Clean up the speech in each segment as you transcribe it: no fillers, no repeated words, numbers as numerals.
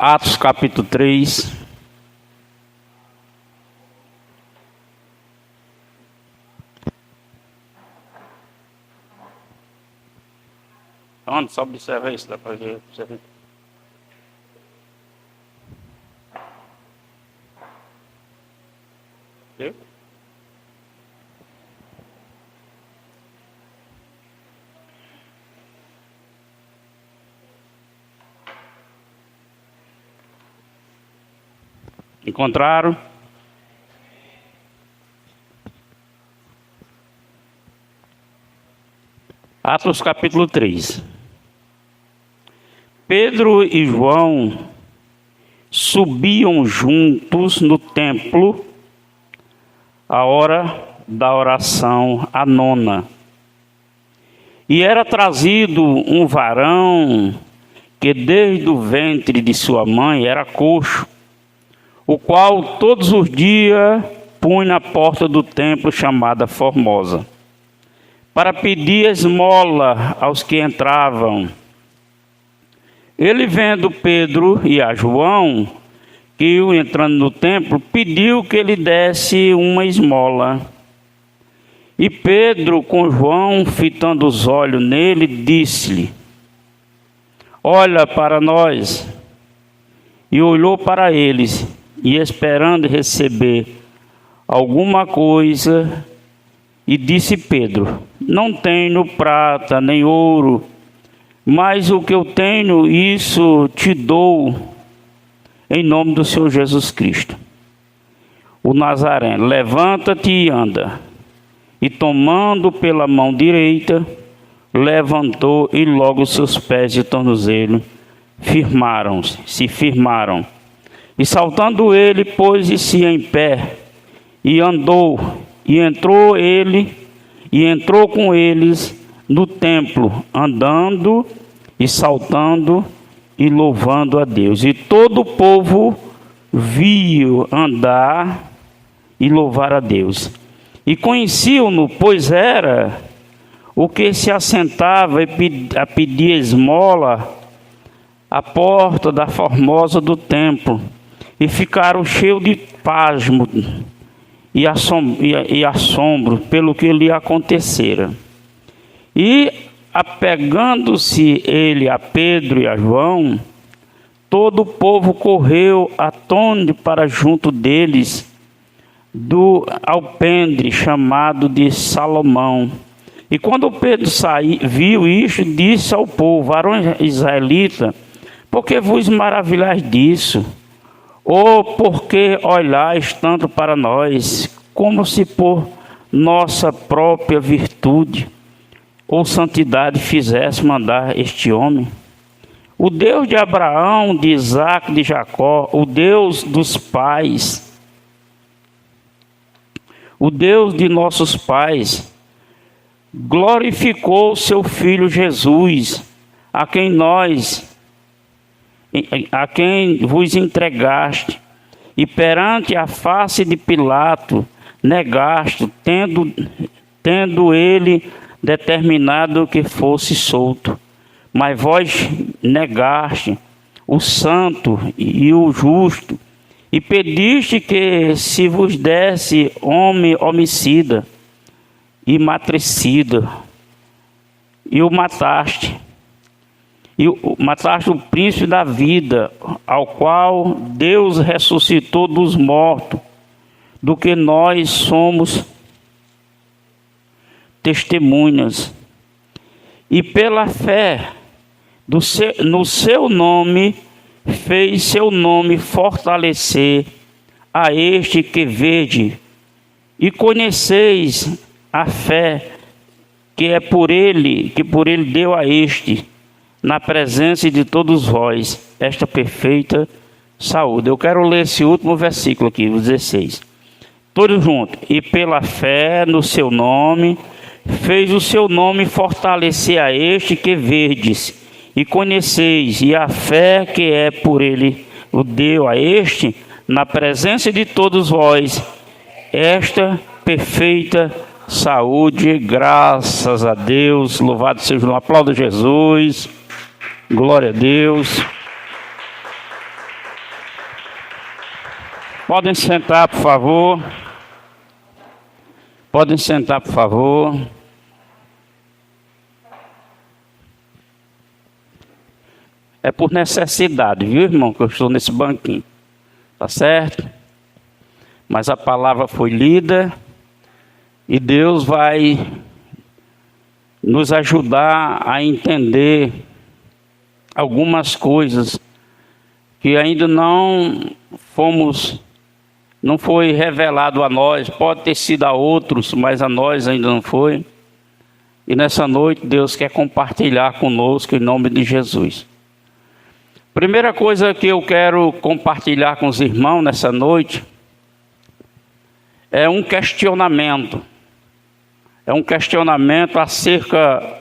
Atos capítulo 3. Onde? Só observa isso, dá para ver. Viu? Encontraram? Atos capítulo 3. Pedro e João subiam juntos no templo à hora da oração, a nona. E era trazido um varão que desde o ventre de sua mãe era coxo, o qual todos os dias punha na porta do templo chamada Formosa, para pedir esmola aos que entravam. Ele, vendo Pedro e a João, que iam entrando no templo, pediu que ele desse uma esmola. E Pedro, com João, fitando os olhos nele, disse-lhe: olha para nós. E olhou para eles, e esperando receber alguma coisa, e disse Pedro: não tenho prata nem ouro, mas o que eu tenho, isso te dou, em nome do Senhor Jesus Cristo, o Nazareno. Levanta-te e anda. E tomando pela mão direita, levantou, e logo seus pés e tornozelo se firmaram. E saltando ele, pôs-se em pé, e andou, e entrou com eles no templo, andando e saltando e louvando a Deus. E todo o povo viu andar e louvar a Deus. E conheciam-no, pois era o que se assentava a pedir esmola à porta da Formosa do templo. E ficaram cheios de pasmo e assombro pelo que lhe acontecera. E apegando-se ele a Pedro e a João, todo o povo correu atônito para junto deles do alpendre chamado de Salomão. E quando Pedro viu isto, disse ao povo: varões israelitas, por que vos maravilhais disso? Ou por que olhais tanto para nós, como se por nossa própria virtude ou santidade fizéssemos andar este homem? O Deus de Abraão, de Isaque, de Jacó, o Deus dos pais, o Deus de nossos pais, glorificou seu Filho Jesus, a quem vos entregaste, e perante a face de Pilato negaste, tendo ele determinado que fosse solto. Mas vós negaste o santo e o justo, e pediste que se vos desse homem homicida e matricida, e o mataste. E mataste o príncipe da vida, ao qual Deus ressuscitou dos mortos, do que nós somos testemunhas. E pela fé no seu nome, fez seu nome fortalecer a este que vede, e conheceis a fé que por ele deu a este, na presença de todos vós, esta perfeita saúde. Eu quero ler esse último versículo aqui, o 16. Todos juntos. E pela fé no seu nome, fez o seu nome fortalecer a este que verdes, e conheceis, e a fé que por ele o deu a este, na presença de todos vós, esta perfeita saúde. Graças a Deus, louvado seja o nome. Aplauda Jesus, glória a Deus. Podem sentar, por favor. Podem sentar, por favor. É por necessidade, viu, irmão, que eu estou nesse banquinho. Tá certo? Mas a palavra foi lida e Deus vai nos ajudar a entender algumas coisas que ainda não foi revelado a nós. Pode ter sido a outros, mas a nós ainda não foi. E nessa noite Deus quer compartilhar conosco em nome de Jesus. Primeira coisa que eu quero compartilhar com os irmãos nessa noite é um questionamento. É um questionamento acerca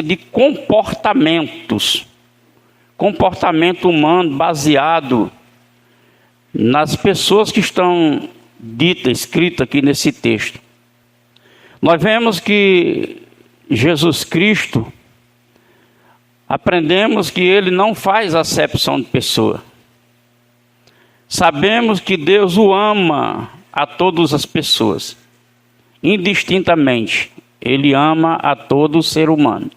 de comportamentos. Comportamento humano baseado nas pessoas que estão escritas aqui nesse texto. Nós vemos que Jesus Cristo, aprendemos que Ele não faz acepção de pessoa. Sabemos que Deus o ama a todas as pessoas, indistintamente. Ele ama a todo ser humano.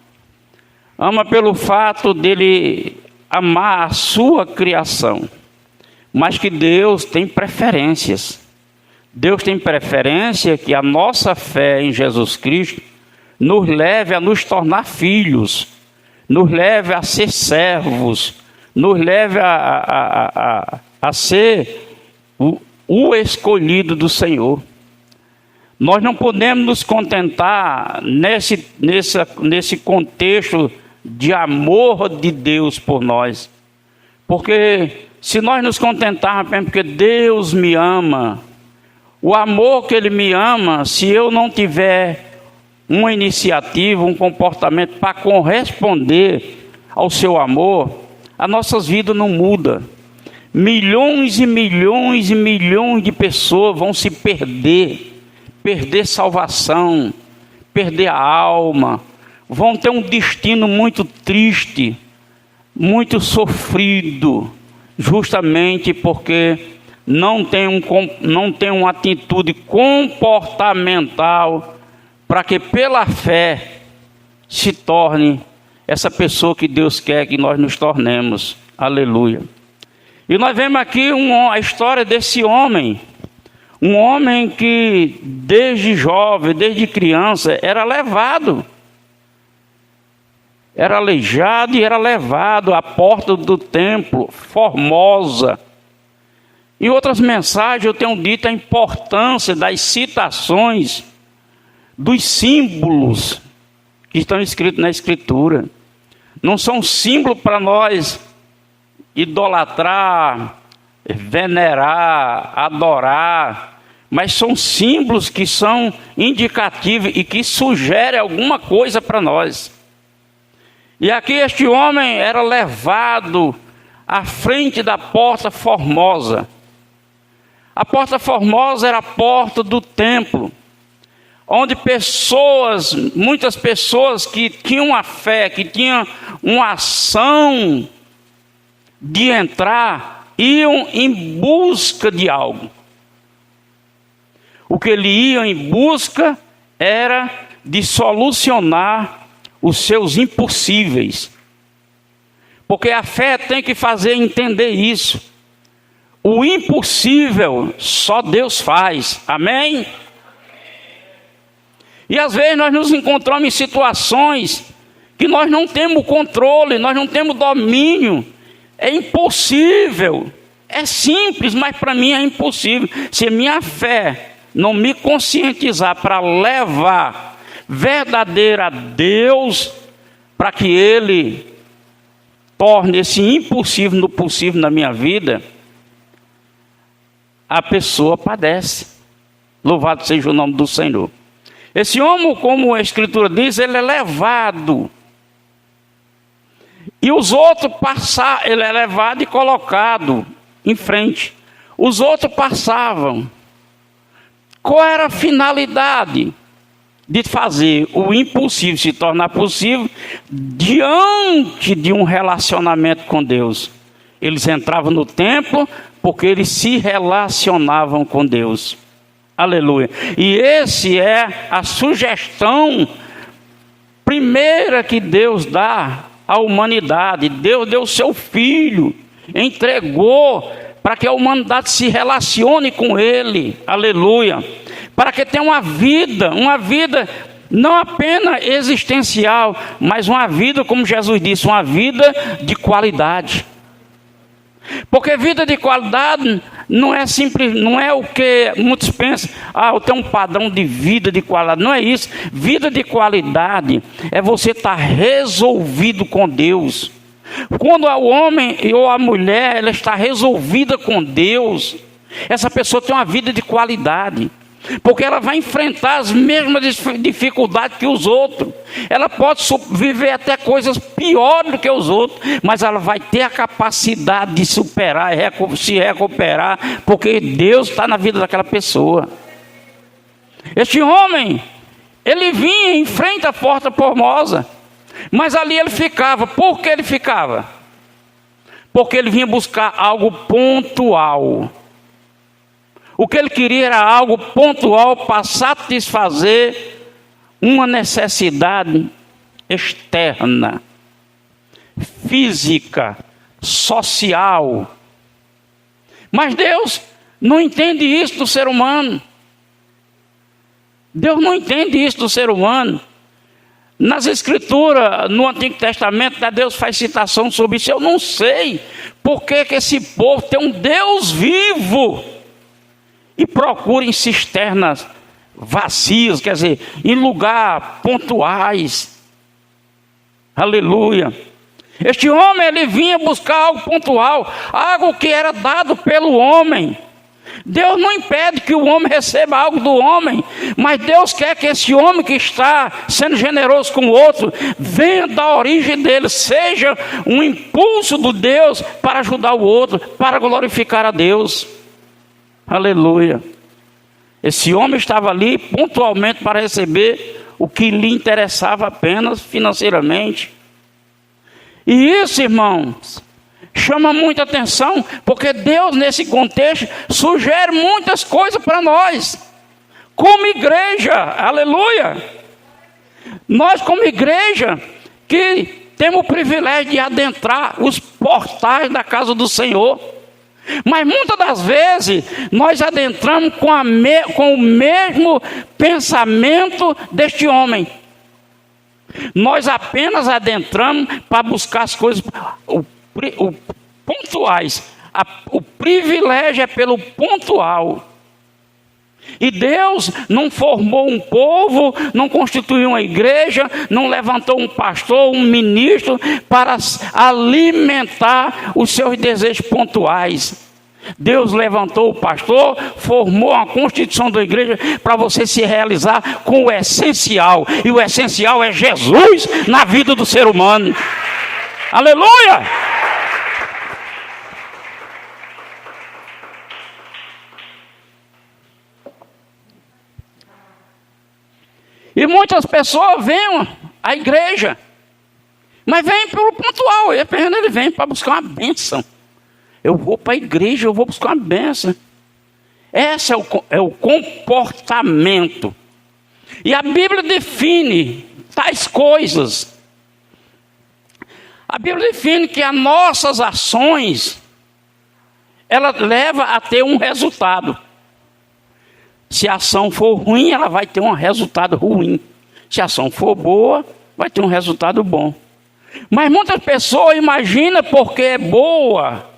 Ama pelo fato dele amar a sua criação, mas que Deus tem preferências. Deus tem preferência que a nossa fé em Jesus Cristo nos leve a nos tornar filhos, nos leve a ser servos, nos leve a ser o escolhido do Senhor. Nós não podemos nos contentar nesse contexto de amor de Deus por nós. Porque se nós nos contentarmos apenas porque Deus me ama, o amor que Ele me ama, se eu não tiver uma iniciativa, um comportamento para corresponder ao seu amor, as nossas vidas não mudam. Milhões e milhões e milhões de pessoas vão se perder salvação, perder a alma, vão ter um destino muito triste, muito sofrido, justamente porque não tem uma atitude comportamental para que pela fé se torne essa pessoa que Deus quer que nós nos tornemos. Aleluia. E nós vemos aqui a história desse homem. Um homem que desde jovem, desde criança, era levado. Era aleijado e era levado à porta do templo, Formosa. Em outras mensagens eu tenho dito a importância das citações, dos símbolos que estão escritos na Escritura. Não são símbolos para nós idolatrar, venerar, adorar, mas são símbolos que são indicativos e que sugerem alguma coisa para nós. E aqui este homem era levado à frente da porta Formosa. A porta Formosa era a porta do templo, onde muitas pessoas que tinham a fé, que tinham uma ação de entrar, iam em busca de algo. O que ele ia em busca era de solucionar os seus impossíveis. Porque a fé tem que fazer entender isso. O impossível só Deus faz. Amém? E às vezes nós nos encontramos em situações que nós não temos controle, nós não temos domínio. É impossível. É simples, mas para mim é impossível. Se minha fé não me conscientizar para levar verdadeira a Deus, para que Ele torne esse impossível no possível na minha vida, a pessoa padece. Louvado seja o nome do Senhor. Esse homem, como a Escritura diz, ele é levado. E os outros passavam, ele é levado e colocado em frente. Os outros passavam. Qual era a finalidade de fazer o impossível se tornar possível diante de um relacionamento com Deus? Eles entravam no templo porque eles se relacionavam com Deus. Aleluia. E esse é a sugestão primeira que Deus dá à humanidade. Deus deu o seu Filho, entregou para que a humanidade se relacione com Ele. Aleluia. Para que tenha uma vida não apenas existencial, mas uma vida, como Jesus disse, uma vida de qualidade. Porque vida de qualidade não é simples, não é o que muitos pensam, eu tenho um padrão de vida de qualidade. Não é isso. Vida de qualidade é você estar resolvido com Deus. Quando o homem ou a mulher ela está resolvida com Deus, essa pessoa tem uma vida de qualidade. Porque ela vai enfrentar as mesmas dificuldades que os outros. Ela pode viver até coisas piores do que os outros, mas ela vai ter a capacidade de superar e se recuperar, porque Deus está na vida daquela pessoa. Este homem, ele vinha em frente à Porta Formosa, mas ali ele ficava. Por que ele ficava? Porque ele vinha buscar algo pontual. O que ele queria era algo pontual para satisfazer uma necessidade externa, física, social. Mas Deus não entende isso do ser humano. Deus não entende isso do ser humano. Nas Escrituras, no Antigo Testamento, Deus faz citação sobre isso. Eu não sei por que esse povo tem um Deus vivo e procura em cisternas vazias, quer dizer, em lugares pontuais. Aleluia. Este homem, ele vinha buscar algo pontual, algo que era dado pelo homem. Deus não impede que o homem receba algo do homem, mas Deus quer que esse homem que está sendo generoso com o outro, venha da origem dele, seja um impulso do Deus para ajudar o outro, para glorificar a Deus. Aleluia. Esse homem estava ali pontualmente para receber o que lhe interessava apenas financeiramente. E isso, irmãos, chama muita atenção, porque Deus nesse contexto sugere muitas coisas para nós, como igreja. Aleluia. Nós como igreja que temos o privilégio de adentrar os portais da casa do Senhor. Mas muitas das vezes nós adentramos com o mesmo pensamento deste homem. Nós apenas adentramos para buscar as coisas pontuais. O privilégio é pelo pontual. E Deus não formou um povo, não constituiu uma igreja, não levantou um pastor, um ministro para alimentar os seus desejos pontuais. Deus levantou o pastor, formou a constituição da igreja para você se realizar com o essencial. E o essencial é Jesus na vida do ser humano. Aleluia! E muitas pessoas vêm à igreja, mas vêm pelo pontual. Ele vem para buscar uma bênção. Eu vou para a igreja, eu vou buscar uma bênção. Esse é o comportamento. E a Bíblia define tais coisas. A Bíblia define que as nossas ações, ela leva a ter um resultado. Se a ação for ruim, ela vai ter um resultado ruim. Se a ação for boa, vai ter um resultado bom. Mas muitas pessoas imaginam porque é boa,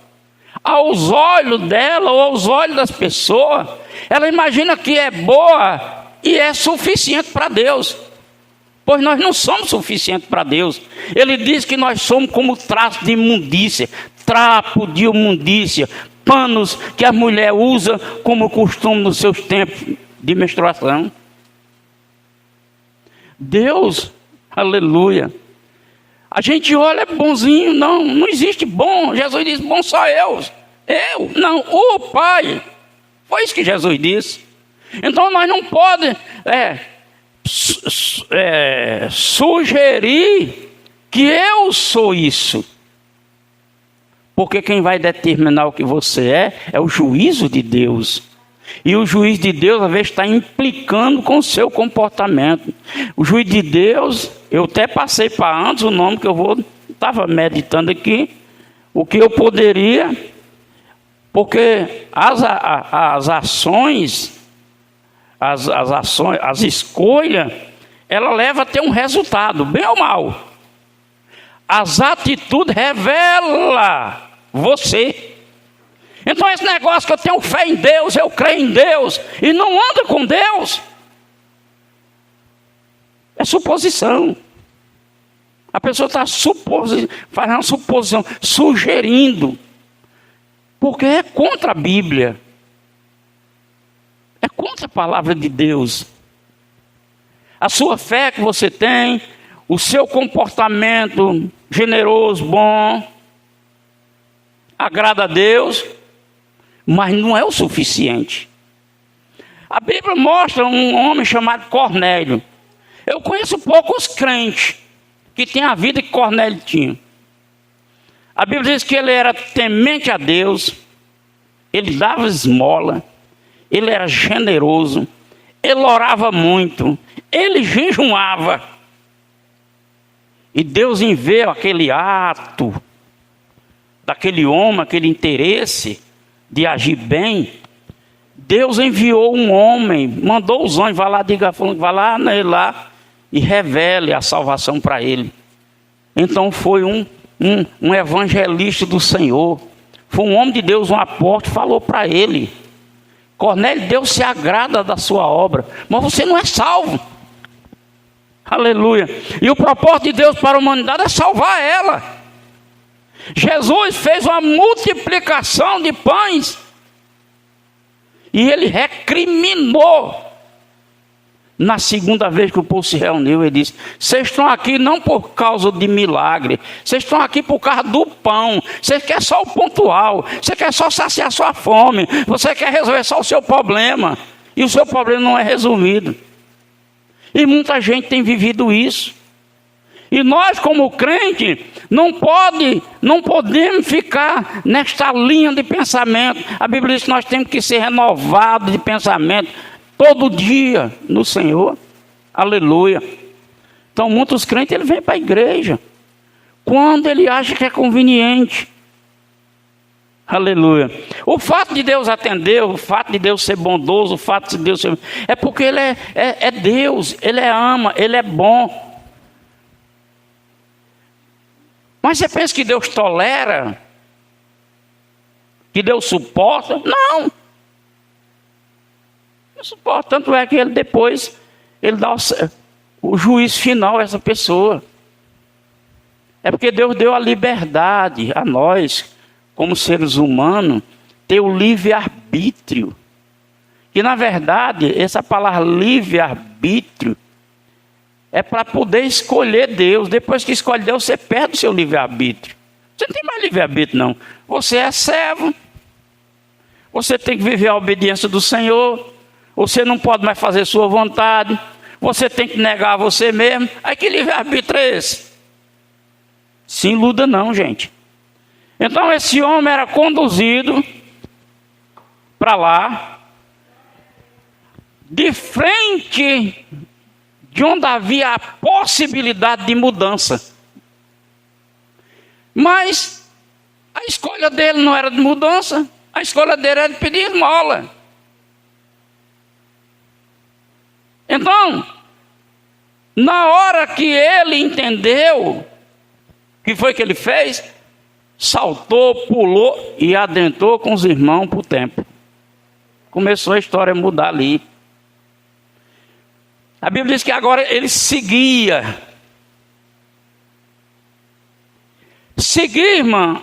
aos olhos dela ou aos olhos das pessoas, ela imagina que é boa e é suficiente para Deus. Pois nós não somos suficientes para Deus. Ele diz que nós somos como traço de imundícia, trapo de imundícia, panos que a mulher usa como costume nos seus tempos de menstruação. Deus, aleluia. A gente olha bonzinho, não existe bom. Jesus disse, bom só eu. Não, o Pai. Foi isso que Jesus disse. Então nós não podemos sugerir que eu sou isso. Porque quem vai determinar o que você é o juízo de Deus. E o juiz de Deus, às vezes, está implicando com o seu comportamento. O juiz de Deus, eu até passei para antes o nome que estava meditando aqui, o que eu poderia, porque as ações, as escolhas, ela leva a ter um resultado, bem ou mal. As atitudes revelam você. Então esse negócio que eu tenho fé em Deus, eu creio em Deus, e não anda com Deus, é suposição. A pessoa está fazendo uma suposição, sugerindo, porque é contra a Bíblia, é contra a palavra de Deus. A sua fé que você tem, o seu comportamento generoso, bom, agrada a Deus, mas não é o suficiente. A Bíblia mostra um homem chamado Cornélio. Eu conheço poucos crentes que têm a vida que Cornélio tinha. A Bíblia diz que ele era temente a Deus, ele dava esmola, ele era generoso, ele orava muito, ele jejuava. E Deus enviou aquele ato daquele homem, aquele interesse de agir bem. Deus enviou um homem, mandou os anjos, vai lá nele lá e revele a salvação para ele. Então foi um evangelista do Senhor, foi um homem de Deus, um apóstolo, falou para ele: Cornélio, Deus se agrada da sua obra, mas você não é salvo. Aleluia. E o propósito de Deus para a humanidade é salvar ela. Jesus fez uma multiplicação de pães e ele recriminou. Na segunda vez que o povo se reuniu, ele disse: vocês estão aqui não por causa de milagre, vocês estão aqui por causa do pão. Você quer só o pontual, você quer só saciar sua fome, você quer resolver só o seu problema, e o seu problema não é resolvido. E muita gente tem vivido isso. E nós, como crente, não podemos ficar nesta linha de pensamento. A Bíblia diz que nós temos que ser renovados de pensamento todo dia no Senhor. Aleluia. Então muitos crentes, ele vem para a igreja quando ele acha que é conveniente. Aleluia. O fato de Deus atender, o fato de Deus ser bondoso, o fato de Deus ser... é porque ele é Deus, ele ama, ele é bom. Mas você pensa que Deus tolera? Que Deus suporta? Não. Não suporta. Tanto é que ele depois, ele dá o juízo final a essa pessoa. É porque Deus deu a liberdade a nós, como seres humanos, ter o livre-arbítrio. Que na verdade, essa palavra livre-arbítrio é para poder escolher Deus. Depois que escolhe Deus, você perde o seu livre-arbítrio. Você não tem mais livre-arbítrio, não. Você é servo. Você tem que viver a obediência do Senhor. Você não pode mais fazer sua vontade. Você tem que negar a você mesmo. Aí que livre-arbítrio é esse? Se iluda não, gente. Então esse homem era conduzido para lá, de frente de onde havia a possibilidade de mudança. Mas a escolha dele não era de mudança, a escolha dele era de pedir esmola. Então, na hora que ele entendeu, o que foi que ele fez? Saltou, pulou e adentrou com os irmãos para o templo. Começou a história a mudar ali. A Bíblia diz que agora ele seguia. Seguir, irmã,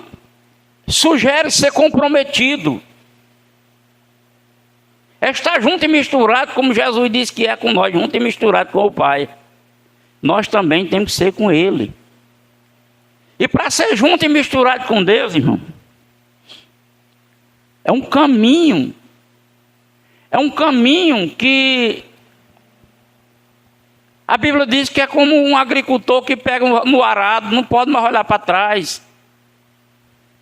sugere ser comprometido. É estar junto e misturado, como Jesus disse que é com nós, junto e misturado com o Pai. Nós também temos que ser com Ele. E para ser junto e misturado com Deus, irmão, é um caminho. É um caminho que a Bíblia diz que é como um agricultor que pega no arado, não pode mais olhar para trás.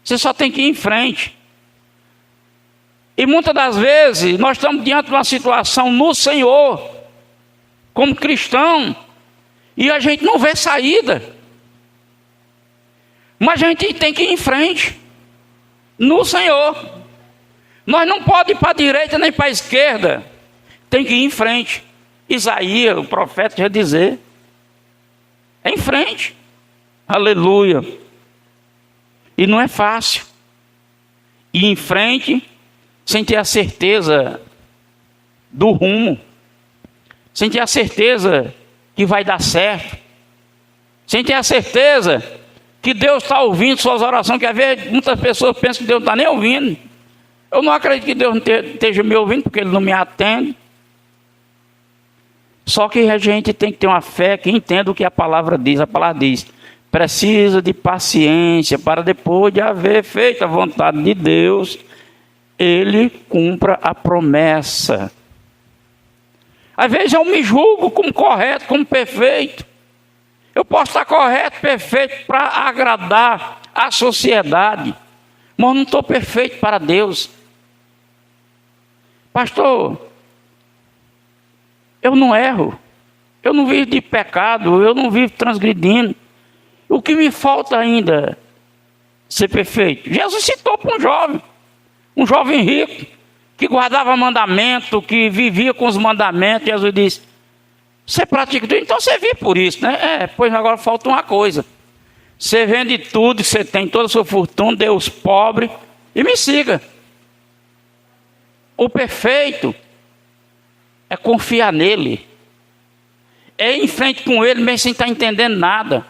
Você só tem que ir em frente. E muitas das vezes nós estamos diante de uma situação no Senhor, como cristão, e a gente não vê saída. Mas a gente tem que ir em frente, no Senhor. Nós não podemos ir para a direita nem para a esquerda. Tem que ir em frente. Isaías, o profeta, já dizer. É em frente. Aleluia. E não é fácil. Ir em frente sem ter a certeza do rumo. Sem ter a certeza que vai dar certo. Sem ter a certeza que Deus está ouvindo suas orações. Que às vezes muitas pessoas pensam que Deus não está nem ouvindo. Eu não acredito que Deus não esteja me ouvindo, porque Ele não me atende. Só que a gente tem que ter uma fé que entenda o que a palavra diz. A palavra diz: precisa de paciência para depois de haver feito a vontade de Deus, Ele cumpra a promessa. Às vezes eu me julgo como correto, como perfeito. Eu posso estar correto, perfeito para agradar a sociedade, mas não estou perfeito para Deus. Pastor, eu não erro, eu não vivo de pecado, eu não vivo transgredindo. O que me falta ainda ser perfeito? Jesus citou para um jovem rico, que guardava mandamento, que vivia com os mandamentos. Jesus disse: você pratica tudo, então você vive por isso, né? Pois agora falta uma coisa. Você vende tudo, você tem toda a sua fortuna, dê aos pobres e me siga. O perfeito é confiar nele. É ir em frente com ele, mesmo sem estar entendendo nada.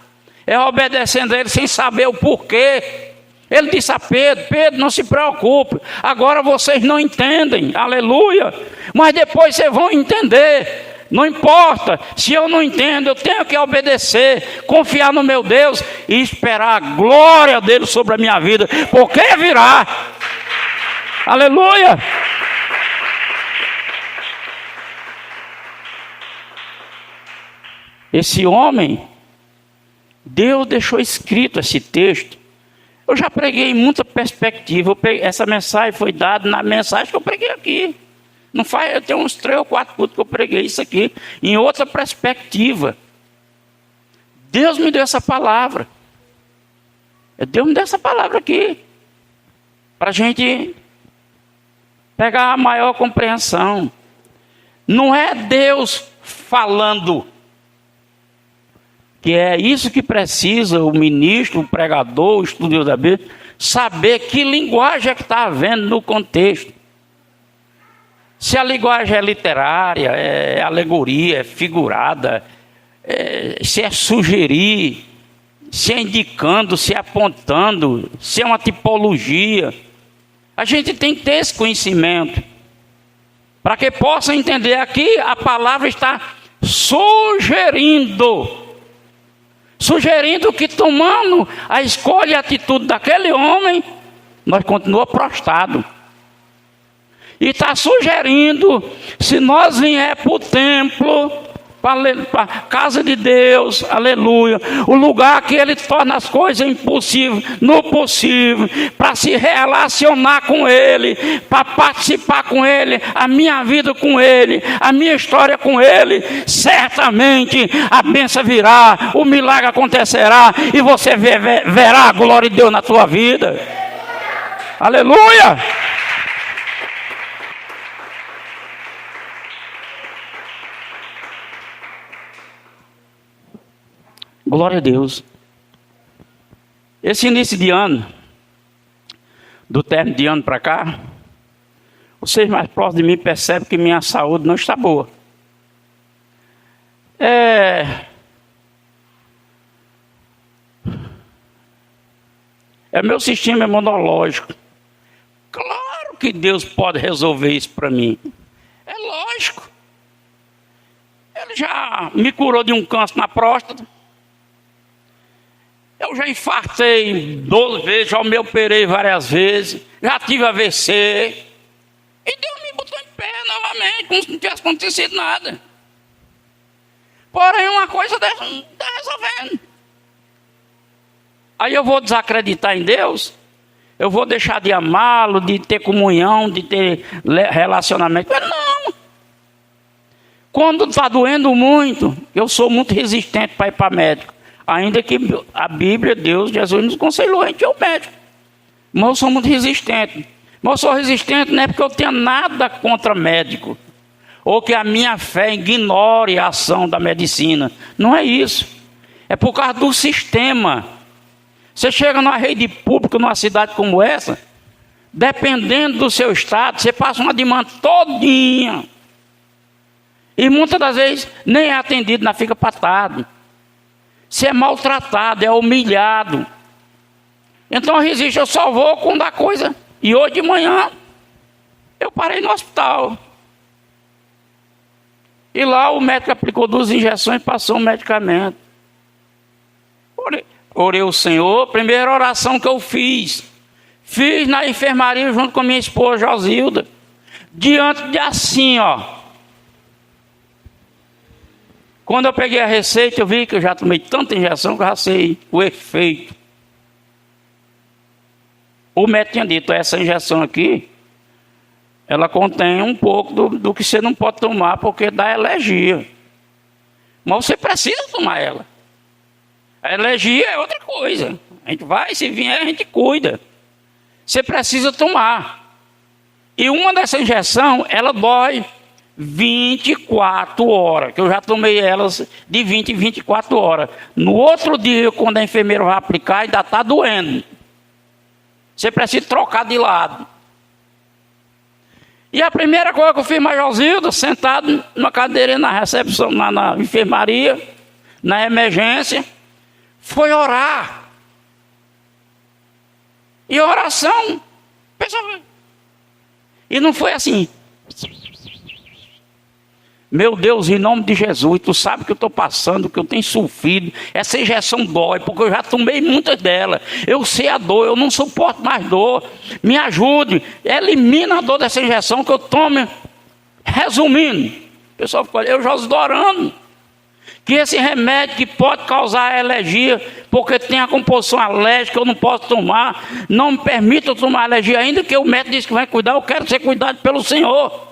É obedecendo a ele sem saber o porquê. Ele disse a Pedro: Pedro, não se preocupe, agora vocês não entendem, aleluia, mas depois vocês vão entender. Não importa, se eu não entendo, eu tenho que obedecer, confiar no meu Deus e esperar a glória dele sobre a minha vida, porque virá. Aleluia. Esse homem, Deus deixou escrito esse texto. Eu já preguei em muita perspectiva. Essa mensagem foi dada na mensagem que eu preguei aqui. Não faz, eu tenho uns 3 ou 4 cultos que eu preguei isso aqui, em outra perspectiva. Deus me deu essa palavra. Deus me deu essa palavra aqui, para a gente pegar a maior compreensão. Não é Deus falando, que é isso que precisa o ministro, o pregador, o estudioso da Bíblia, saber que linguagem é que está havendo no contexto. Se a linguagem é literária, é alegoria, é figurada, se é sugerir, se é indicando, se é apontando, se é uma tipologia, a gente tem que ter esse conhecimento, para que possa entender. Aqui a palavra está sugerindo que, tomando a escolha e a atitude daquele homem, nós continuamos prostrados. E está sugerindo, se nós vier para o templo, para a casa de Deus, aleluia, o lugar que Ele torna as coisas impossíveis no possível, para se relacionar com Ele, para participar com Ele, a minha vida com Ele, a minha história com Ele, certamente a bênção virá, o milagre acontecerá, e você verá a glória de Deus na tua vida. Aleluia! Glória a Deus. Esse início de ano, do término de ano para cá, vocês mais próximos de mim percebem que minha saúde não está boa. É meu sistema imunológico. Claro que Deus pode resolver isso para mim. É lógico. Ele já me curou de um câncer na próstata. Eu já infartei 12 vezes, já me operei várias vezes, já tive AVC. E Deus me botou em pé novamente, como se não tivesse acontecido nada. Porém, uma coisa dessa não está resolvendo. Aí eu vou desacreditar em Deus, eu vou deixar de amá-lo, de ter comunhão, de ter relacionamento. Mas não. Quando está doendo muito, eu sou muito resistente para ir para médico. Ainda que a Bíblia, Deus, Jesus nos aconselhou a gente ir ao médico. Mas eu sou muito resistente. Mas eu sou resistente não é porque eu tenha nada contra médico. Ou que a minha fé ignore a ação da medicina. Não é isso. É por causa do sistema. Você chega numa rede pública, numa cidade como essa, dependendo do seu estado, você passa uma demanda todinha. E muitas das vezes nem é atendido, não fica patado. Você é maltratado, é humilhado. Então eu resisto, eu só vou quando a coisa. E hoje de manhã, eu parei no hospital. E lá o médico aplicou 2 injeções e passou um medicamento. Orei o Senhor, primeira oração que eu fiz na enfermaria junto com minha esposa Josilda. Diante de assim, ó. Quando eu peguei a receita, eu vi que eu já tomei tanta injeção que eu já sei o efeito. O médico tinha dito, essa injeção aqui, ela contém um pouco do que você não pode tomar porque dá alergia. Mas você precisa tomar ela. A alergia é outra coisa. A gente vai, se vier, a gente cuida. Você precisa tomar. E uma dessa injeção, ela dói 24 horas. Que eu já tomei elas de 20 em 24 horas. No outro dia, quando a enfermeira vai aplicar, ainda está doendo. Você precisa trocar de lado. E a primeira coisa que eu fiz, Majorzinho, sentado numa cadeira na recepção, na enfermaria, na emergência, foi orar. E oração, pessoal, e não foi assim. Meu Deus, em nome de Jesus, tu sabe o que eu estou passando, que eu tenho sofrido. Essa injeção dói, porque eu já tomei muitas delas. Eu sei a dor, eu não suporto mais dor. Me ajude, elimina a dor dessa injeção que eu tomo. Resumindo, o pessoal ficou, eu já estou orando. Que esse remédio que pode causar alergia, porque tem a composição alérgica, eu não posso tomar. Não me permita tomar alergia, ainda que o médico disse que vai cuidar, eu quero ser cuidado pelo Senhor.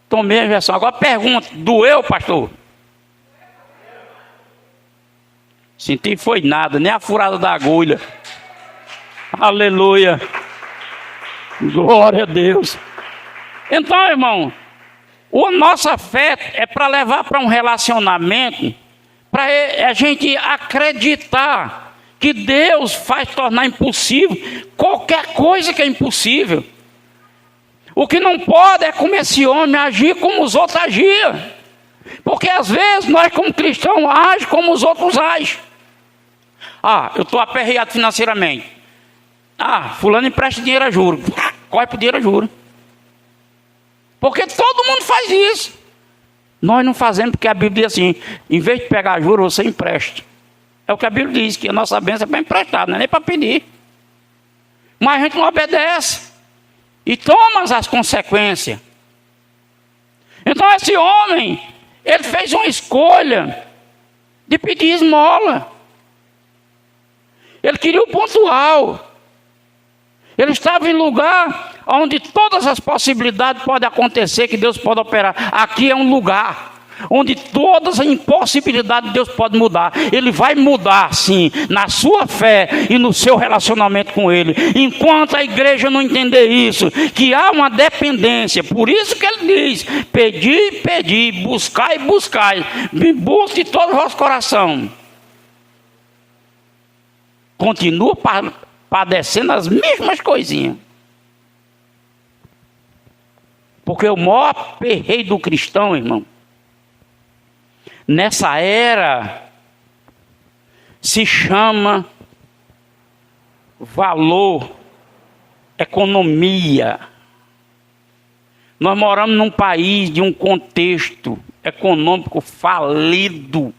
Tomei a injeção. Agora pergunta, doeu, pastor? Senti foi nada, nem a furada da agulha. Aleluia. Glória a Deus. Então, irmão, a nossa fé é para levar para um relacionamento, para a gente acreditar que Deus faz tornar impossível qualquer coisa que é impossível. O que não pode é como esse homem agir como os outros agiam. Porque às vezes nós como cristãos agimos como os outros agem. Eu estou aperreado financeiramente. Fulano empresta dinheiro a juros. Corre para dinheiro a juros. Porque todo mundo faz isso. Nós não fazemos porque a Bíblia diz assim, em vez de pegar juros, você empresta. É o que a Bíblia diz, que a nossa bênção é para emprestar, não é nem para pedir. Mas a gente não obedece. E toma as consequências. Então esse homem, ele fez uma escolha de pedir esmola. Ele queria o pontual. Ele estava em lugar onde todas as possibilidades podem acontecer, que Deus pode operar. Aqui é um lugar onde todas as impossibilidades Deus pode mudar. Ele vai mudar, sim, na sua fé e no seu relacionamento com Ele. Enquanto a igreja não entender isso, que há uma dependência. Por isso que Ele diz, pedi, pedi, buscai, buscai. Me busque de todo o vosso coração. Continua padecendo as mesmas coisinhas. Porque o maior perreio do cristão, irmão, nessa era, se chama valor, economia. Nós moramos num país de um contexto econômico falido,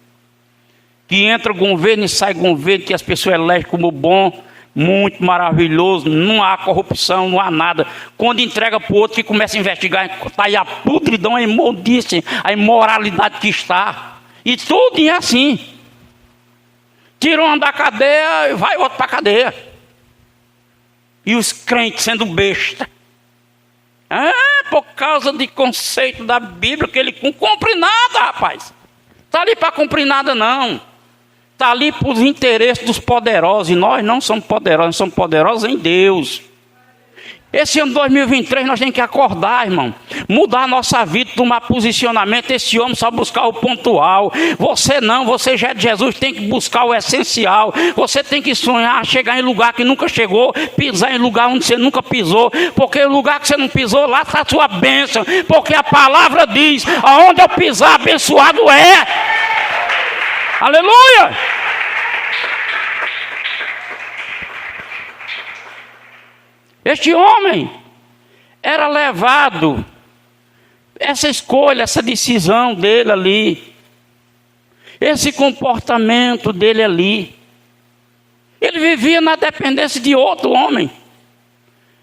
que entra governo e sai governo, que as pessoas elegem como bom, muito maravilhoso, não há corrupção, não há nada. Quando entrega para o outro que começa a investigar, está aí a pudridão, a imundícia, a imoralidade que está. E tudo é assim. Tira um da cadeia e vai outro para a cadeia. E os crentes sendo besta. Por causa de conceito da Bíblia, que ele não cumpre nada, rapaz. Está ali para cumprir nada, não. Está ali para os interesses dos poderosos. E nós não somos poderosos, nós somos poderosos em Deus. Esse ano 2023 nós temos que acordar, irmão. Mudar a nossa vida, tomar posicionamento. Esse homem só buscar o pontual. Você não, você já é de Jesus, tem que buscar o essencial. Você tem que sonhar, chegar em lugar que nunca chegou, pisar em lugar onde você nunca pisou. Porque o lugar que você não pisou, lá está a sua bênção. Porque a palavra diz, aonde eu pisar, abençoado é. Aleluia! Este homem era levado, essa escolha, essa decisão dele ali, esse comportamento dele ali, ele vivia na dependência de outro homem.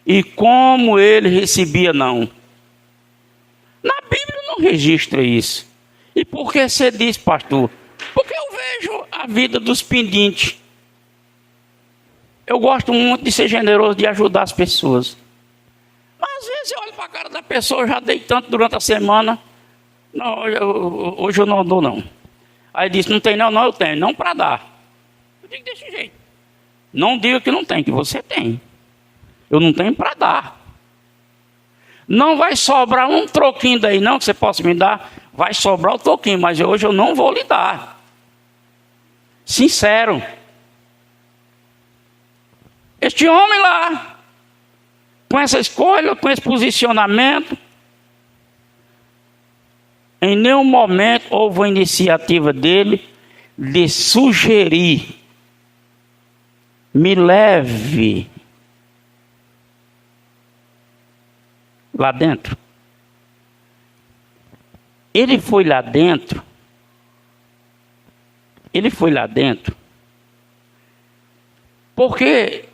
E como ele recebia não? Na Bíblia não registra isso. E por que você diz, pastor? Porque eu vejo a vida dos pedintes. Eu gosto muito de ser generoso, de ajudar as pessoas. Mas às vezes eu olho para a cara da pessoa, eu já dei tanto durante a semana. Não, hoje eu não dou não. Aí disse, não tem não, eu tenho. Não para dar. Eu digo desse jeito. Não diga que não tem, que você tem. Eu não tenho para dar. Não vai sobrar um troquinho daí não, que você possa me dar. Vai sobrar o troquinho, mas hoje eu não vou lhe dar. Sincero. Este homem lá, com essa escolha, com esse posicionamento, em nenhum momento houve a iniciativa dele de sugerir, me leve lá dentro. Ele foi lá dentro, porque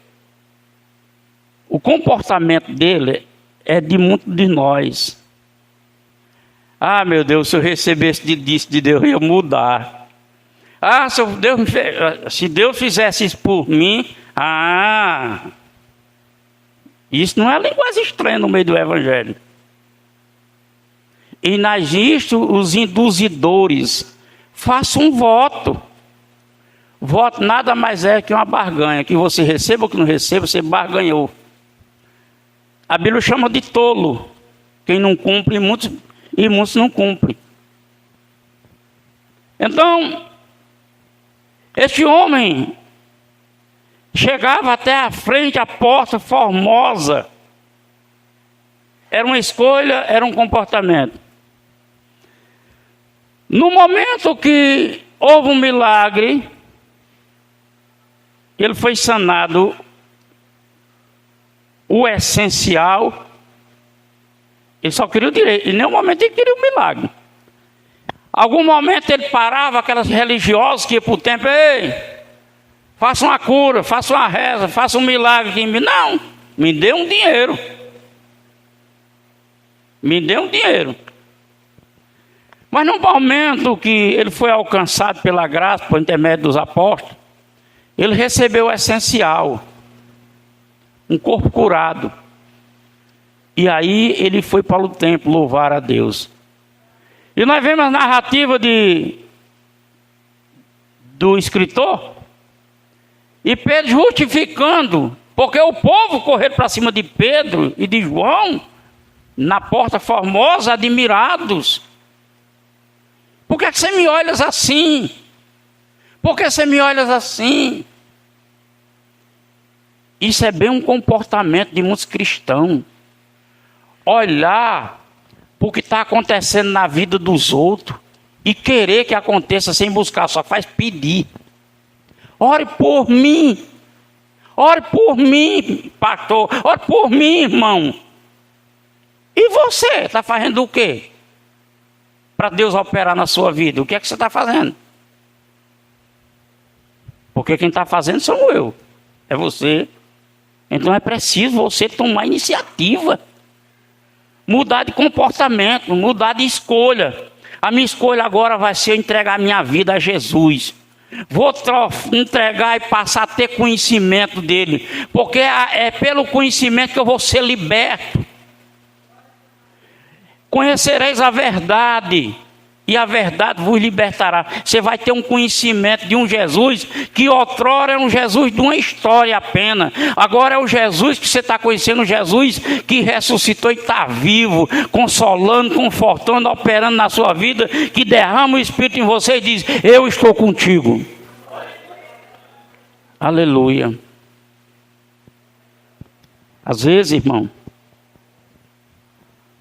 o comportamento dele é de muitos de nós. Ah, meu Deus, se eu recebesse disso de Deus, eu ia mudar. Ah, se Deus fizesse isso por mim, isso não é linguagem estranha no meio do Evangelho. E nas isto, os induzidores, faça um voto. Voto nada mais é que uma barganha, que você receba ou que não receba, você barganhou. A Bíblia chama de tolo quem não cumpre, e muitos não cumprem. Então, este homem chegava até a frente, a porta formosa. Era uma escolha, era um comportamento. No momento que houve um milagre, ele foi sanado. O essencial, ele só queria o direito. Em nenhum momento ele queria o milagre. Algum momento ele parava, aquelas religiosas que iam para o templo, ei, faça uma cura, faça uma reza, faça um milagre. Não, me dê um dinheiro. Me dê um dinheiro. Mas no momento que ele foi alcançado pela graça, por intermédio dos apóstolos, ele recebeu o essencial. Um corpo curado. E aí ele foi para o templo louvar a Deus. E nós vemos a narrativa do escritor. E Pedro justificando. Porque o povo correu para cima de Pedro e de João. Na porta formosa, admirados. Por que você me olhas assim? Por que você me olhas assim? Isso é bem um comportamento de muitos cristãos. Olhar para o que está acontecendo na vida dos outros e querer que aconteça sem buscar, só faz pedir. Ore por mim. Ore por mim, pastor. Ore por mim, irmão. E você está fazendo o quê? Para Deus operar na sua vida. O que é que você está fazendo? Porque quem está fazendo sou eu. É você. Então é preciso você tomar iniciativa. Mudar de comportamento, mudar de escolha. A minha escolha agora vai ser entregar a minha vida a Jesus. Vou entregar e passar a ter conhecimento dele, porque é pelo conhecimento que eu vou ser liberto. Conhecereis a verdade, e a verdade vos libertará. Você vai ter um conhecimento de um Jesus que outrora era um Jesus de uma história apenas. Agora é o Jesus que você está conhecendo, o Jesus que ressuscitou e está vivo, consolando, confortando, operando na sua vida, que derrama o Espírito em você e diz: eu estou contigo. Aleluia. Às vezes, irmão,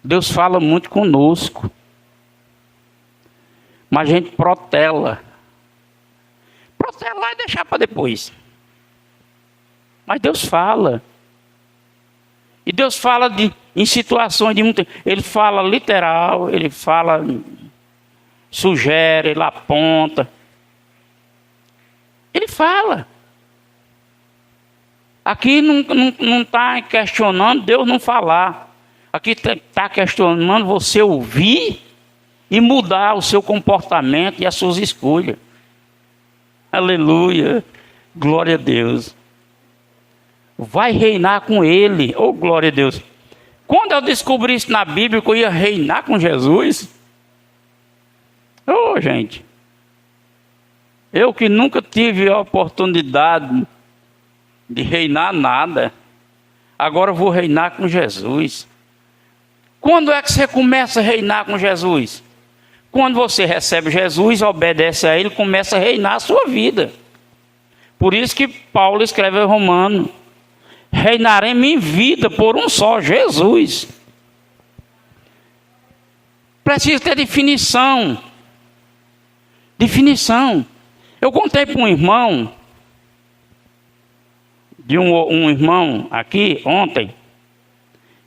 Deus fala muito conosco, mas a gente protela e deixar para depois. Mas Deus fala. E Deus fala em situações de muito. Ele fala literal, ele fala, sugere, ele aponta. Ele fala. Aqui não está questionando Deus não falar. Aqui está questionando você ouvir e mudar o seu comportamento e as suas escolhas. Aleluia. Glória a Deus. Vai reinar com Ele. Oh, glória a Deus. Quando eu descobri isso na Bíblia, que eu ia reinar com Jesus. Oh, gente. Eu que nunca tive a oportunidade de reinar nada. Agora eu vou reinar com Jesus. Quando é que você começa a reinar com Jesus? Quando você recebe Jesus, obedece a Ele, começa a reinar a sua vida. Por isso que Paulo escreve em Romanos: reinaremos em vida por um só, Jesus. Precisa ter definição. Definição. Eu contei para um irmão, de um irmão aqui ontem,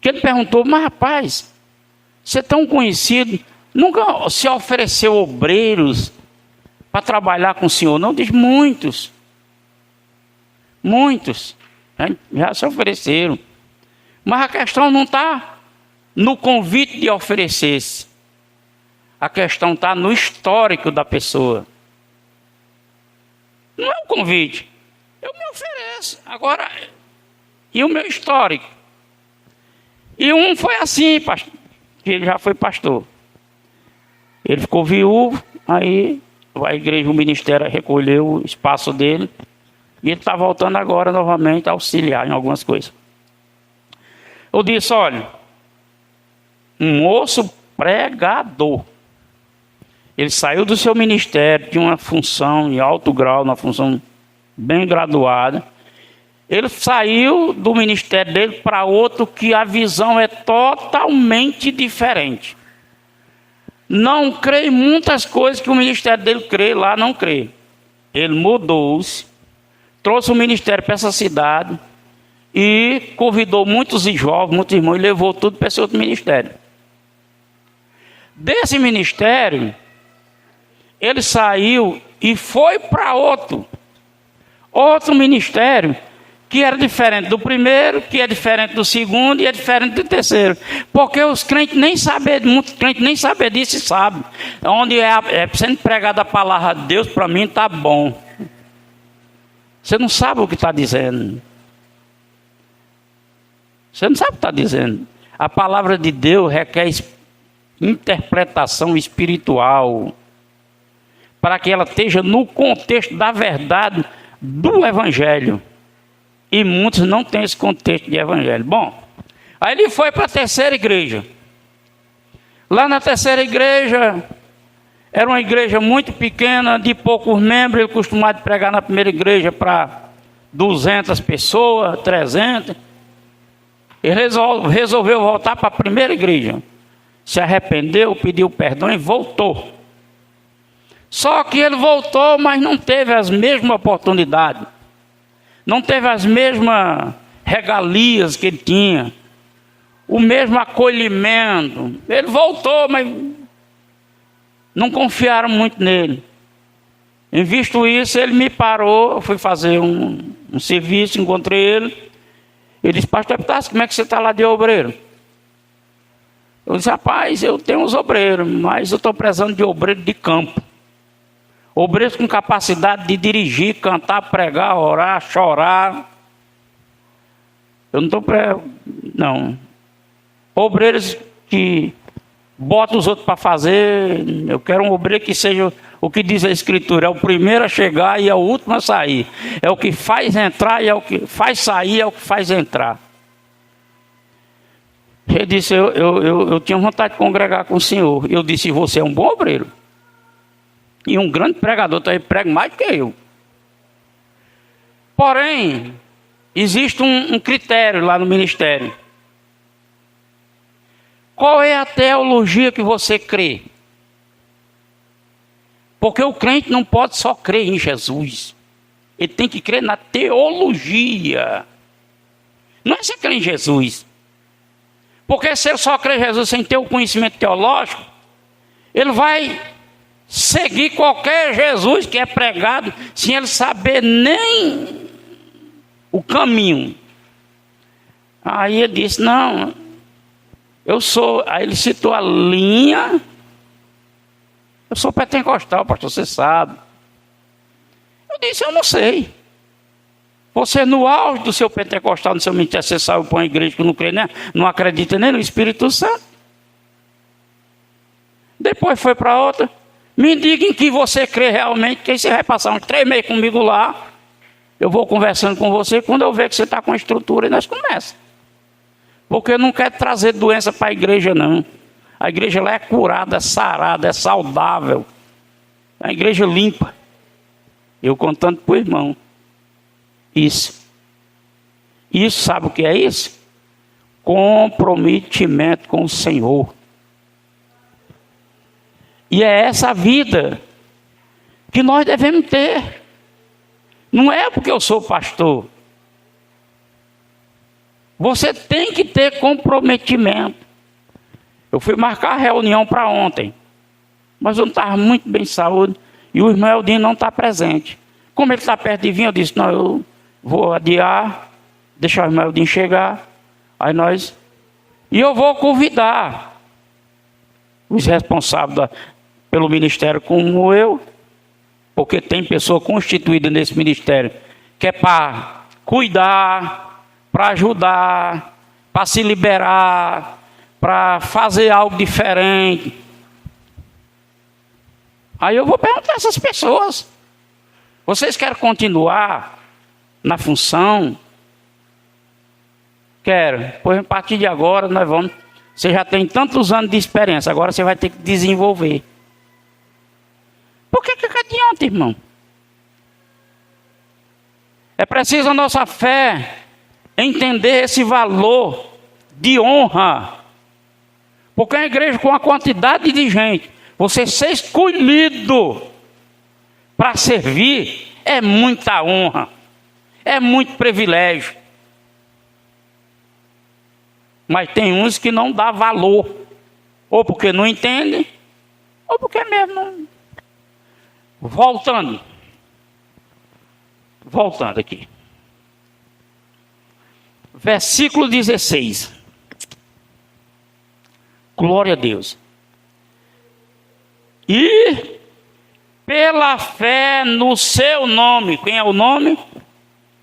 que ele perguntou: mas rapaz, você é tão conhecido, nunca se ofereceu obreiros para trabalhar com o senhor? Não, diz muitos. Muitos já se ofereceram. Mas a questão não está no convite de oferecer-se. A questão está no histórico da pessoa. Não é um convite. Eu me ofereço. Agora, e o meu histórico? E um foi assim, pastor, que ele já foi pastor. Ele ficou viúvo, aí a igreja, o ministério recolheu o espaço dele. E ele está voltando agora novamente a auxiliar em algumas coisas. Eu disse: olha, um moço pregador. Ele saiu do seu ministério, tinha uma função em alto grau, uma função bem graduada. Ele saiu do ministério dele para outro que a visão é totalmente diferente. Não crê em muitas coisas que o ministério dele crê, lá não crê. Ele mudou-se, trouxe o ministério para essa cidade e convidou muitos jovens, muitos irmãos, e levou tudo para esse outro ministério. Desse ministério, ele saiu e foi para outro ministério, que era diferente do primeiro, que é diferente do segundo e é diferente do terceiro. Porque os crentes nem sabem, muitos crentes nem sabem disso e sabem. Onde é sendo pregada a palavra de Deus, para mim está bom. Você não sabe o que está dizendo. Você não sabe o que está dizendo. A palavra de Deus requer interpretação espiritual, para que ela esteja no contexto da verdade do Evangelho. E muitos não têm esse contexto de Evangelho. Bom, aí ele foi para a terceira igreja. Lá na terceira igreja, era uma igreja muito pequena, de poucos membros. Ele costumava pregar na primeira igreja para 200 pessoas, 300. Ele resolveu voltar para a primeira igreja. Se arrependeu, pediu perdão e voltou. Só que ele voltou, mas não teve as mesmas oportunidades. Não teve as mesmas regalias que ele tinha. O mesmo acolhimento. Ele voltou, mas não confiaram muito nele. Em visto isso, ele me parou. Eu fui fazer um serviço, encontrei ele. Ele disse: pastor Epitácio, como é que você está lá de obreiro? Eu disse: rapaz, eu tenho uns obreiros, mas eu estou precisando de obreiro de campo. Obreiros com capacidade de dirigir, cantar, pregar, orar, chorar. Eu não estou não. Obreiros que botam os outros para fazer. Eu quero um obreiro que seja o que diz a Escritura: é o primeiro a chegar e é o último a sair. É o que faz entrar e é o que faz sair, é o que faz entrar. Ele disse: eu tinha vontade de congregar com o senhor. Eu disse: você é um bom obreiro. E um grande pregador, também prega mais do que eu. Porém, existe um critério lá no ministério. Qual é a teologia que você crê? Porque o crente não pode só crer em Jesus. Ele tem que crer na teologia. Não é só crer em Jesus. Porque se ele só crer em Jesus sem ter o conhecimento teológico, ele vai seguir qualquer Jesus que é pregado sem ele saber nem o caminho. Aí ele disse: não, eu sou... Aí ele citou a linha: eu sou pentecostal, pastor, você sabe. Eu disse: eu não sei. Você no auge do seu pentecostal, no seu ministério, você saiu para uma igreja que não crê, né? Não acredita nem no Espírito Santo. Depois foi para outra. Me diga em que você crê realmente, que aí você vai passar uns 3 meses comigo lá. Eu vou conversando com você, quando eu ver que você está com a estrutura, e nós começamos. Porque eu não quero trazer doença para a igreja, não. A igreja lá é curada, é sarada, é saudável. É uma igreja limpa. Eu contando para o irmão. Isso. Isso, sabe o que é isso? Comprometimento com o Senhor. E é essa vida que nós devemos ter. Não é porque eu sou pastor. Você tem que ter comprometimento. Eu fui marcar a reunião para ontem, mas eu não estava muito bem de saúde e o irmão Eldinho não está presente. Como ele está perto de vir, eu disse: não, eu vou adiar, deixar o irmão Eldinho chegar. Aí nós... E eu vou convidar os responsáveis pelo ministério como eu, porque tem pessoa constituída nesse ministério que é para cuidar, para ajudar, para se liberar, para fazer algo diferente. Aí eu vou perguntar a essas pessoas: vocês querem continuar na função? Quero. Pois a partir de agora nós vamos... Você já tem tantos anos de experiência, agora você vai ter que desenvolver. Por que adianta, irmão? É preciso a nossa fé entender esse valor de honra. Porque a igreja, com a quantidade de gente, você ser escolhido para servir é muita honra, é muito privilégio. Mas tem uns que não dá valor, ou porque não entendem, ou porque mesmo não... Voltando aqui. Versículo 16. Glória a Deus. E pela fé no seu nome. Quem é o nome?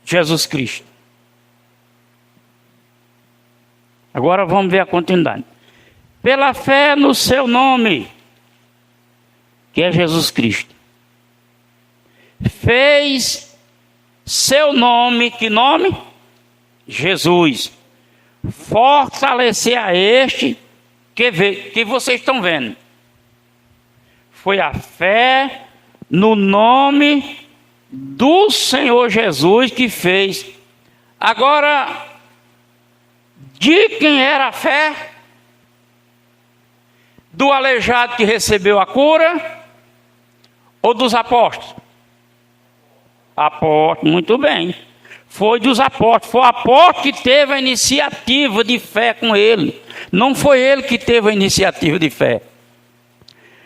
Jesus Cristo. Agora vamos ver a continuidade. Pela fé no seu nome, que é Jesus Cristo, fez seu nome, que nome? Jesus. Fortalecer a este que vocês estão vendo. Foi a fé no nome do Senhor Jesus que fez. Agora, de quem era a fé? Do aleijado que recebeu a cura ou dos apóstolos? Apóstolos, muito bem. Foi dos apóstolos. Foi o apóstolo que teve a iniciativa de fé com ele. Não foi ele que teve a iniciativa de fé.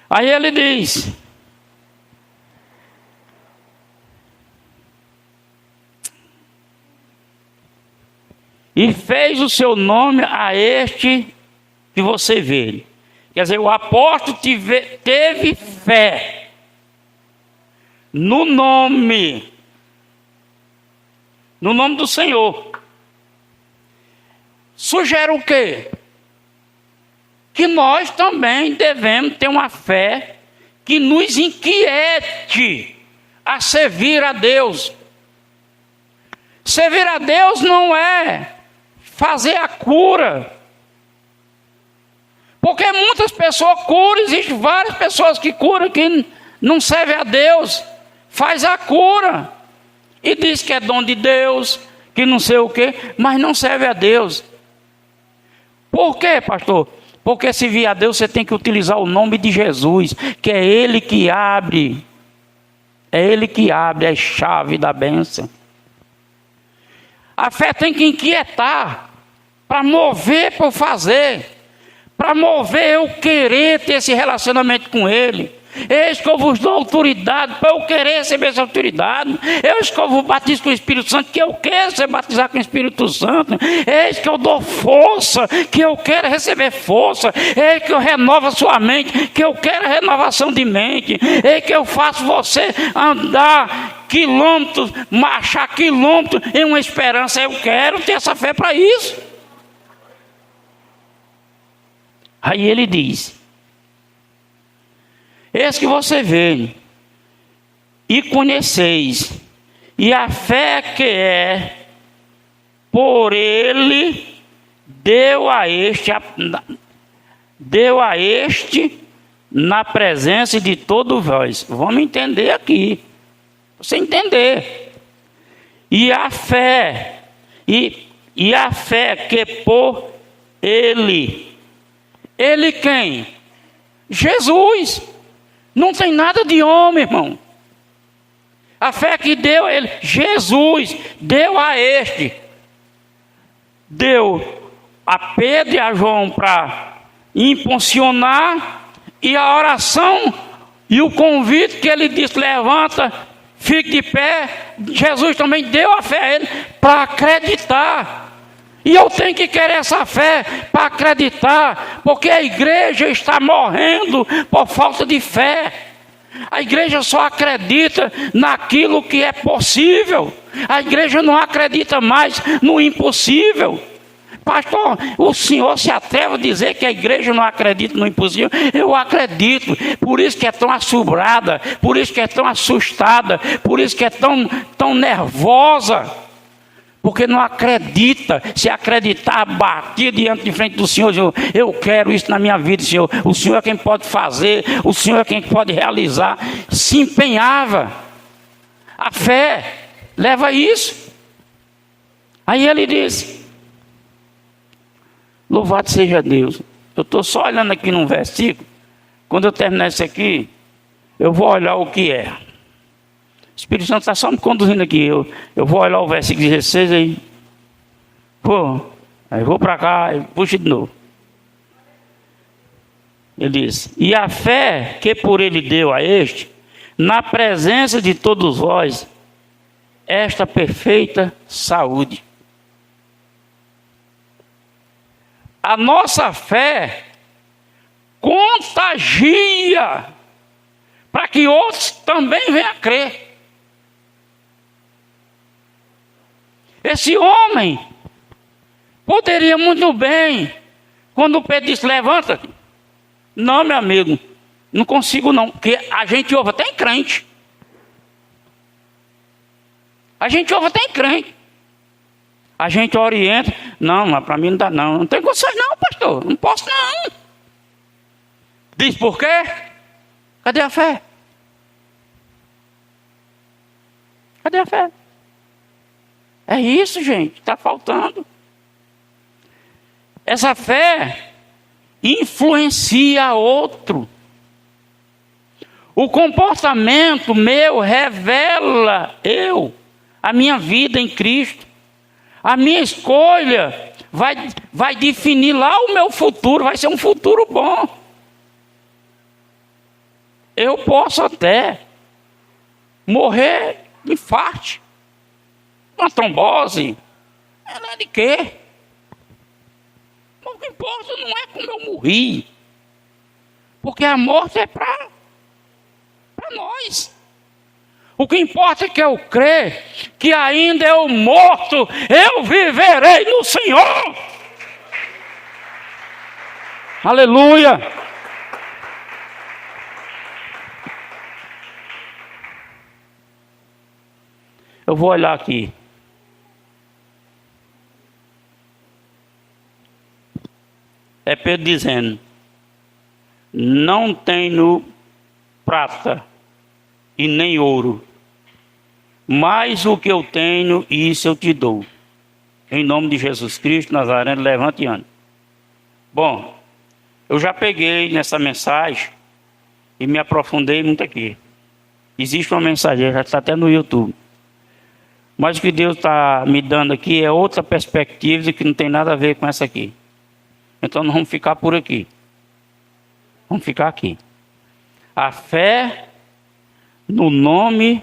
Aí ele diz: e fez o seu nome a este que você vê. Quer dizer, o apóstolo teve fé. no nome do Senhor. Sugere o quê? Que nós também devemos ter uma fé que nos inquiete a servir a Deus. Servir a Deus não é fazer a cura. Porque muitas pessoas curam, existem várias pessoas que curam, que não servem a Deus, faz a cura. E diz que é dom de Deus, que não sei o quê, mas não serve a Deus. Por quê, pastor? Porque se vir a Deus, você tem que utilizar o nome de Jesus, que é Ele que abre. É Ele que abre a chave da bênção. A fé tem que inquietar, para mover, para fazer, para mover eu querer ter esse relacionamento com Ele. Eis que eu vos dou autoridade para eu querer receber essa autoridade. Eis que eu vos batizo com o Espírito Santo, que eu quero ser batizado com o Espírito Santo. Eis que eu dou força, que eu quero receber força. Eis que eu renovo a sua mente, que eu quero renovação de mente. Eis que eu faço você andar quilômetros, marchar quilômetros em uma esperança. Eu quero ter essa fé para isso. Aí ele diz: eis que você veio e conheceis, e a fé que é por ele deu a este na presença de todos vós. Vamos entender aqui, você entender. E a fé que por ele quem? Jesus. Não tem nada de homem, irmão. A fé que deu a ele, Jesus, deu a este. Deu a Pedro e a João para impulsionar, e a oração e o convite que ele disse: levanta, fique de pé. Jesus também deu a fé a ele para acreditar. E eu tenho que querer essa fé para acreditar, porque a igreja está morrendo por falta de fé. A igreja só acredita naquilo que é possível. A igreja não acredita mais no impossível. Pastor, o senhor se atreve a dizer que a igreja não acredita no impossível? Eu acredito. Por isso que é tão assombrada, por isso que é tão assustada, por isso que é tão nervosa. Porque não acredita. Se acreditar, bater diante de frente do Senhor: eu quero isso na minha vida, Senhor. O Senhor é quem pode fazer, o Senhor é quem pode realizar. Se empenhava. A fé leva a isso. Aí ele diz: louvado seja Deus. Eu estou só olhando aqui num versículo. Quando eu terminar isso aqui, eu vou olhar o que é. O Espírito Santo está só me conduzindo aqui. Eu vou olhar o versículo 16 aí. Aí vou para cá e puxo de novo. Ele diz: e a fé que por ele deu a este, na presença de todos vós, esta perfeita saúde. A nossa fé contagia para que outros também venham a crer. Esse homem poderia muito bem, quando o Pedro disse: levanta. Não, meu amigo, não consigo não, porque a gente ouve até em crente. A gente ouve até em crente. A gente orienta: não, mas para mim não dá não. Não tem condições não, pastor, não posso não. Diz por quê? Cadê a fé? Cadê a fé? É isso, gente, está faltando. Essa fé influencia outro. O comportamento meu revela a minha vida em Cristo. A minha escolha vai definir lá o meu futuro, vai ser um futuro bom. Eu posso até morrer de infarto, uma trombose. Ela é de quê? O que importa não é como eu morri, porque a morte é para nós. O que importa é que eu creio que ainda eu morto, eu viverei no Senhor. Aleluia. Eu vou olhar aqui. É Pedro dizendo: não tenho prata e nem ouro, mas o que eu tenho, isso eu te dou. Em nome de Jesus Cristo Nazareno, levante e ande. Bom, eu já peguei nessa mensagem e me aprofundei muito aqui. Existe uma mensagem, já está até no YouTube. Mas o que Deus está me dando aqui é outra perspectiva que não tem nada a ver com essa aqui. Então não vamos ficar por aqui. Vamos ficar aqui. A fé no nome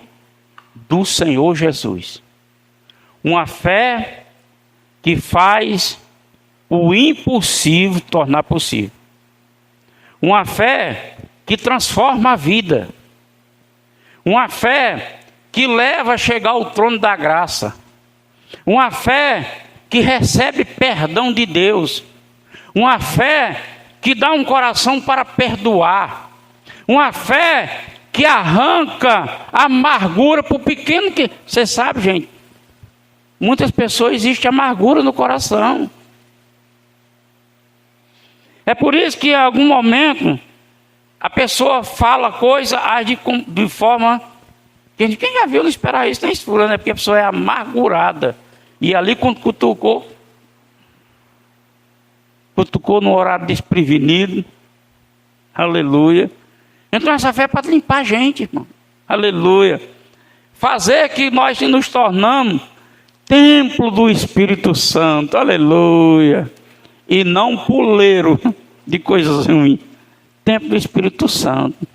do Senhor Jesus. Uma fé que faz o impossível tornar possível. Uma fé que transforma a vida. Uma fé que leva a chegar ao trono da graça. Uma fé que recebe perdão de Deus. Uma fé que dá um coração para perdoar. Uma fé que arranca a amargura por pequeno que... Você sabe, gente, muitas pessoas existe amargura no coração. É por isso que em algum momento a pessoa fala coisa, age de forma... Quem já viu não esperar isso, nem esfura, né? Porque a pessoa é amargurada. E ali quando cutucou no horário desprevenido. Aleluia. Então essa fé é para limpar a gente, irmão. Aleluia. Fazer que nós nos tornamos templo do Espírito Santo. Aleluia. E não puleiro de coisas ruins. Templo do Espírito Santo.